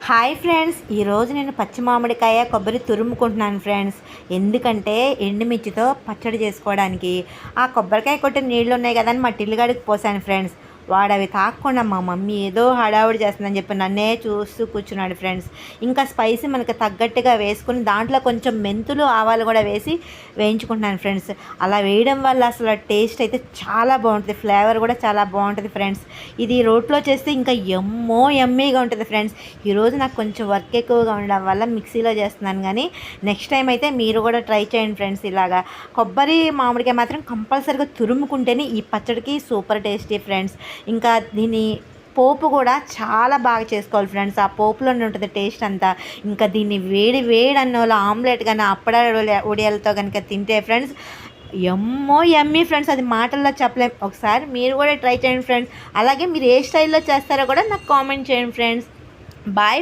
Hi friends, ఈరోజు నేను పచ్చి మామిడికాయ కొబ్బరి తురుముకుంటున్నాను ఫ్రెండ్స్. ఎందుకంటే ఎండుమిర్చితో పచ్చడి చేసుకోవడానికి. ఆ కొబ్బరికాయ కొట్టిన నీళ్ళు ఉన్నాయి కదా అని మా టిల్లుగాడికి పోసాను ఫ్రెండ్స్. వాడు అవి తాకకుండా మా మమ్మీ ఏదో హడావుడి చేస్తుందని చెప్పి నన్నే చూస్తూ కూర్చున్నాడు ఫ్రెండ్స్. ఇంకా స్పైసీ మనకు తగ్గట్టుగా వేసుకుని దాంట్లో కొంచెం మెంతులు ఆవాలు కూడా వేసి వేయించుకుంటున్నాను ఫ్రెండ్స్. అలా వేయడం వల్ల అసలు టేస్ట్ అయితే చాలా బాగుంటుంది, ఫ్లేవర్ కూడా చాలా బాగుంటుంది ఫ్రెండ్స్. ఇది రోట్లో చేస్తే ఇంకా యమ్మీగా ఉంటుంది ఫ్రెండ్స్. ఈరోజు నాకు కొంచెం వర్క్ ఎక్కువగా ఉండడం వల్ల మిక్సీలో చేస్తున్నాను, కానీ నెక్స్ట్ టైం అయితే మీరు కూడా ట్రై చేయండి ఫ్రెండ్స్. ఇలాగా కొబ్బరి మామిడికాయ మాత్రం కంపల్సరీగా తురుముకుంటేనే ఈ పచ్చడికి సూపర్ టేస్టీ ఫ్రెండ్స్. ఇంకా దీని పోపు కూడా చాలా బాగా చేసుకోవాలి ఫ్రెండ్స్. ఆ పోపులోనే ఉంటుంది టేస్ట్ అంతా. ఇంకా దీన్ని వేడి వేడి అన్నంలో ఆమ్లెట్ కానీ ఉడియాలతో కనుక తింటే ఫ్రెండ్స్ యమ్మీ ఫ్రెండ్స్. అది మాటల్లో చెప్పలేం. ఒకసారి మీరు కూడా ట్రై చేయండి ఫ్రెండ్స్. అలాగే మీరు ఏ స్టైల్లో చేస్తారో కూడా నాకు కామెంట్ చేయండి ఫ్రెండ్స్. బాయ్.